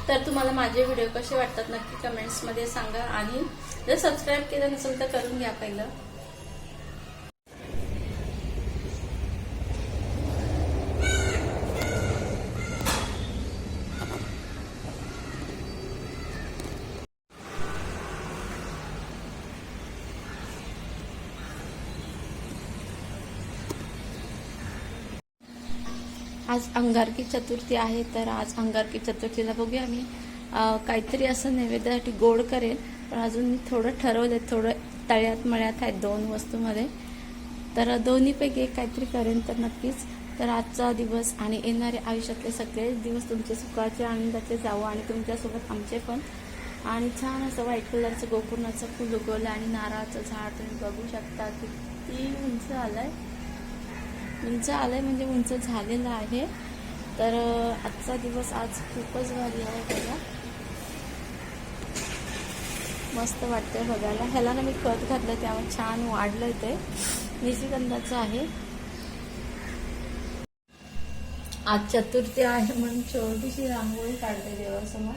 तर तुम्हाला माझे व्हिडिओ कसे वाटतात नक्की कमेंट्समध्ये सांगा आणि जर सबस्क्राईब केलं नसेल तर करून घ्या पहिलं. आज अंगारकी चतुर्थी आहे, तर आज अंगारकी चतुर्थीला बघूया आम्ही काहीतरी असं नैवेद्यासाठी गोड करेल. पण अजून मी थोडं ठरवलं, थोडं तळ्यात मळ्यात आहेत 2 वस्तूमध्ये, तर दोन्हीपैकी एक काहीतरी करेन. तर नक्कीच तर आजचा दिवस आणि येणारे आयुष्यातले सगळे दिवस तुमचे सुखाचे आनंदाचे जावं आणि तुमच्यासोबत आमचे पण. आणि छान असं व्हाईट कलरचं गोपूर्णाचं फुल उगवलं आणि नारळाचं झाड तुम्ही बघू शकता किती उंच आलंय. उंच आलंय म्हणजे उंच झालेलं आहे. तर आजचा दिवस आज खूपच भारी आहे बघा, मस्त वाटतंय बघायला. ह्याला ना मी खत घातलं त्यामुळे छान वाढलंय. ते निशिगंधाचं आहे. आज चतुर्थी आहे म्हणून छोटीशी रांगोळी काढते देवासमोर.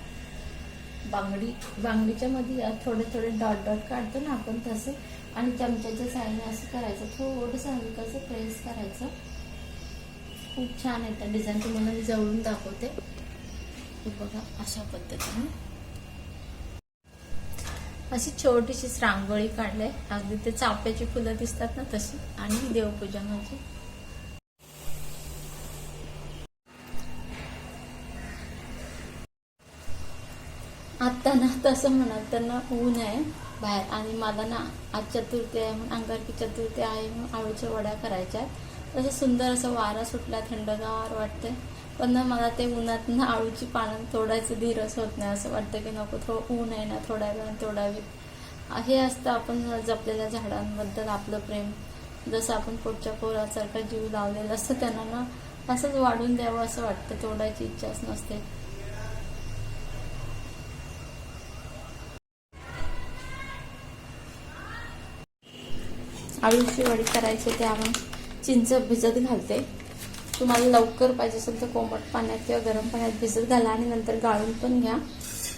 बांगडीच्या मध्ये थोडे थोडे डॉट डॉट काढतो ना आपण तसे, आणि चमच्याच्या साईने असं करायचं, थोडंसं हलकंसं प्रेस करायचं. खूप छान आहे त्या डिझाईन. तुम्हाला मी जवळून दाखवते. बघा अशा पद्धतीने अशी छोटीशीच रांगोळी काढले. अगदी ते चाफ्याची फुलं दिसतात ना तशी. आणि देवपूजा माझी. आता ना तसं म्हणाल तर ना ऊन आहे बाहेर, आणि मला ना आज चतुर्थी आहे म्हणून अंगारकी चतुर्थी आहे म्हणून आळूच्या वड्या करायच्या आहेत. तसं सुंदर असं वारा सुटला, थंडगार वाटतंय. पण ना मला ते उन्हात ना आळूची पानं तोडायचं धीरच होत नाही. असं वाटतं की नको, थोडं ऊन आहे ना, थोड्या वेळ तोडावी. हे असतं आपण जपलेल्या झाडांबद्दल आपलं प्रेम. जसं आपण पोटच्या पोरासारखा जीव लावलेला असतं, त्यांना ना असंच वाढून द्यावं असं वाटतं. तोडायची इच्छाच नसते. आळूची वडी करायची त्यामुळे चिंच भिजत घालते. तुम्हाला लवकर पाहिजे असेल तर कोमट पाण्यात किंवा गरम पाण्यात भिजत घाला आणि नंतर गाळून पण घ्या.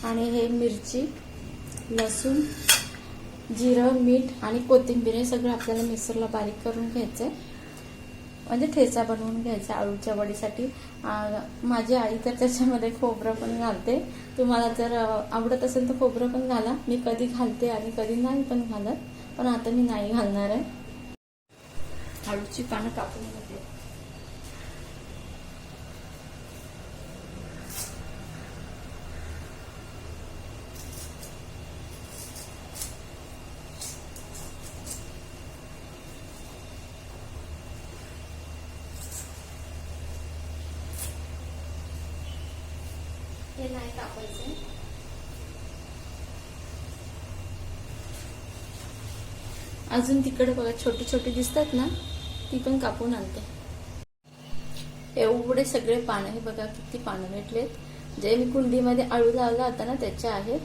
आणि हे मिरची, लसूण, जिरं, मीठ आणि कोथिंबीर हे सगळं आपल्याला मिक्सरला बारीक करून घ्यायचंय, म्हणजे ठेचा बनवून घ्यायचा आळूच्या वडीसाठी. माझी आई तर त्याच्यामध्ये खोबरं पण घालते. तुम्हाला जर आवडत असेल तर खोबरं पण घाला. मी कधी घालते आणि कधी नाही पण घालत, पण आता मी नाही घालणार आहे. आळूची पानं कापून घेते. हे नाही कापायचे. अजून तिकडे बघा छोटी छोटी दिसतात ना, ती पण कापून आणते. एवढे सगळे पानं, हे बघा किती पानं भेटलेत. जे मी कुंडीमध्ये आळू लावला होता ना त्याचे आहेत.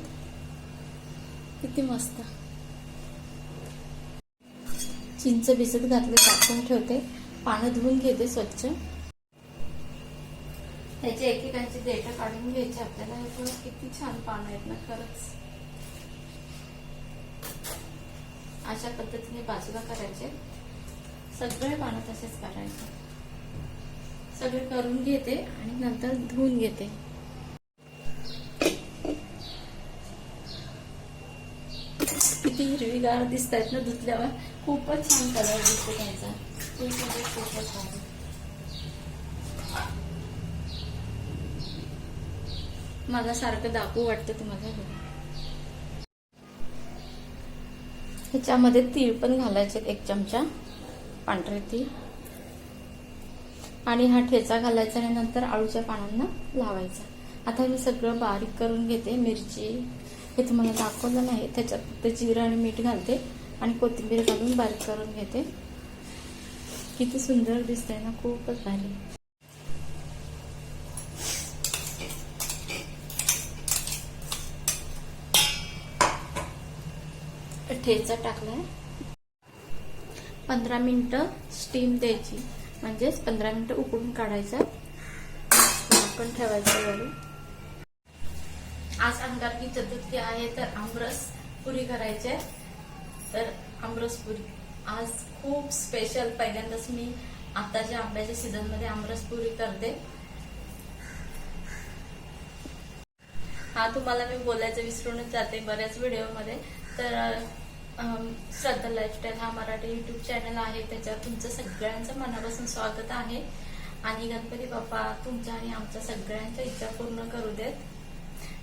किती मस्त. चिंच भिजत घातले, टाकून ठेवते. पानं धुवून घेते स्वच्छ. त्याचे एकेकांची देठ काढून घ्यायचे आपल्याला. हे बघा किती छान पानं आहेत ना खरंच. अशा पद्धतीने बाजूला करायचे. सगळे पानं तसेच करायचे. सगळे करून घेते आणि नंतर धुवून घेते. किती हिरवीगार दिसत आहेत ना धुतल्यावर. खूपच छान कलर दिसतो त्यांचा. खूपच छान. मला सारखं दाखवू वाटतं तुम्हाला. ह्याच्यामध्ये तीळ पण घालायचे 1 चमचा, पांढरे तीळ. आणि हा ठेचा घालायचा आणि नंतर आळूच्या पानांना लावायचा. आता मी सगळं बारीक करून घेते. मिरची हे तुम्हाला दाखवलं नाही, त्याच्यात फक्त जिरं आणि मीठ घालते आणि कोथिंबीर घालून बारीक करून घेते. किती सुंदर दिसतंय ना, खूपच भारी. ठेचा टाकलाय. 15 मिनिटं स्टीम द्यायची, म्हणजेच 15 मिनिटं उकळून काढायचं. झाकण ठेवायचं वरून. आज अंगारकी चतुर्थी आहे तर आमरस पुरी करायचे. तर आमरस पुरी आज खूप स्पेशल, पहिल्यांदाच मी आताच्या आंब्याच्या सीझन मध्ये आमरस पुरी करते. हा तुम्हाला मी बोलायचं विसरूनच जाते बऱ्याच व्हिडिओमध्ये. तर श्रद्धा लाईफस्टाईल हा मराठी युट्यूब चॅनल आहे, त्याच्यावर तुमचं सगळ्यांचं मनापासून स्वागत आहे. आणि गणपती बाप्पा तुमच्या आणि आमच्या सगळ्यांच्या इच्छा पूर्ण करू देत,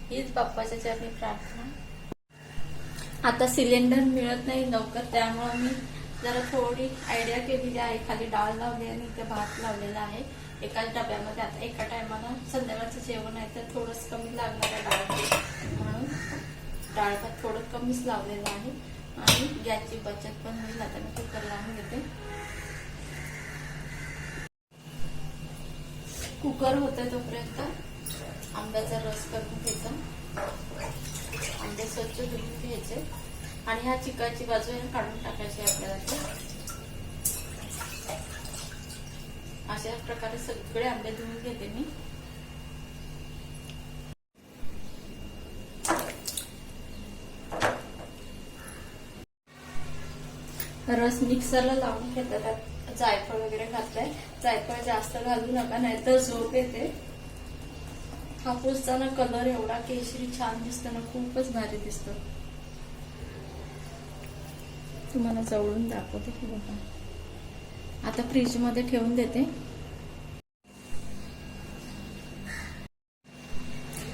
हीच बाप्पाच्या चरणी प्रार्थना. आता सिलेंडर मिळत नाही लवकर, त्यामुळे मी जरा थोडी आयडिया केलेली आहे. खाली डाळ लावली आणि इथे भात लावलेला आहे एकाच डब्यामध्ये. आता एका टायमाला संध्याकाळचं जेवण आहे तर थोडंच कमी लागणार आहे डाळ, म्हणून डाळ भात थोडं कमीच लावलेलं आहे. आणि गॅसची बचत पण होईल. आता मी कुकर लावून घेते. कुकर होतंय तोपर्यंत आंब्याचा रस करून घ्यायचा. आंबे स्वच्छ धुवून घ्यायचे आणि ह्या चिकाची बाजू काढून टाकायची आपल्याला. अशा प्रकारे सगळे आंबे धुवून घेते मी. रस मिक्सरला लावून घेतला. जायफळ वगैरे घातलंय. जायफळ जास्त घालू नका, नाहीतर झोप येते. हापूसचा ना कलर एवढा केशरी छान दिसतो ना, खूपच भारी दिसतो. तुम्हाला जवळून दाखवते की बघा. आता फ्रीज मध्ये ठेवून देते.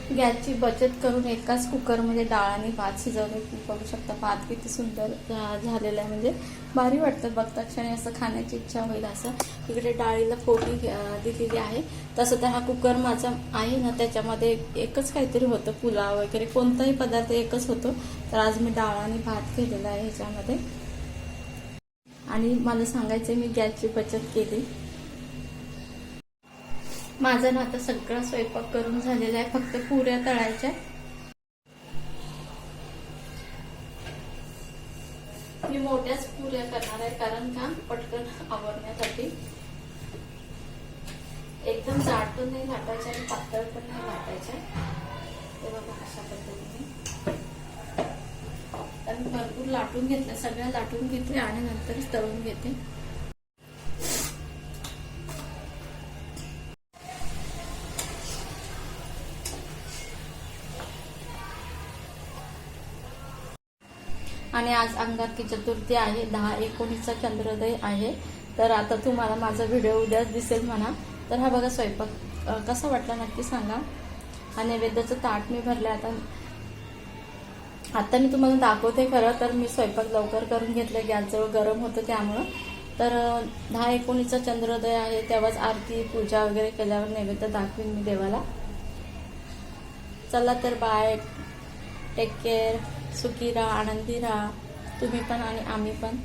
गॅसची बचत करून एकाच कुकरमध्ये डाळ आणि भात शिजवले. बघू शकता भात किती सुंदर झालेला आहे, म्हणजे भारी वाटतं बघता क्षणी, असं खाण्याची इच्छा होईल असं. इकडे डाळीला फोडणी दिलेली आहे. तसं तर हा कुकर माझा आहे ना, त्याच्यामध्ये एकच काहीतरी होतं, पुलाव वगैरे कोणताही पदार्थ एकच होतो. तर आज मी डाळ आणि भात केलेला आहे ह्याच्यामध्ये. आणि मला सांगायचं मी गॅसची बचत केली. माझा ना आता सगळा स्वयंपाक करून झालेला आहे, फक्त पुऱ्या तळायच्या. मी मोठ्याच पुऱ्या करणार आहे, कारण का पटकन आवरण्यासाठी. एकदम जाड पण नाही लाटायच्या आणि पातळ पण नाही लाटायच्या. ते बघा अशा पद्धतीने. तर मी भरपूर लाटून घेतल्या, सगळ्या लाटून घेते आणि नंतरच तळून घेते. आणि आज अंगारकी चतुर्थी आहे, 10/19 चंद्रोदय आहे. तर आता तुम्हाला माझा व्हिडिओ उद्याच दिसेल म्हणा. तर हा बघा स्वयंपाक कसा वाटला नक्की सांगा. हा नैवेद्याचं ताट मी भरलं. आता मी तुम्हाला दाखवते खरं तर मी स्वयंपाक लवकर करून घेतलं, गॅसजवळ गरम होतं त्यामुळं. तर 10/19 चंद्रोदय आहे, तेव्हाच आरती पूजा वगैरे केल्यावर नैवेद्य दाखवीन मी देवाला. चला तर बाय, टेक केअर, सुखी राहा, आनंदी राहा तुम्ही पण आणि आम्ही पण.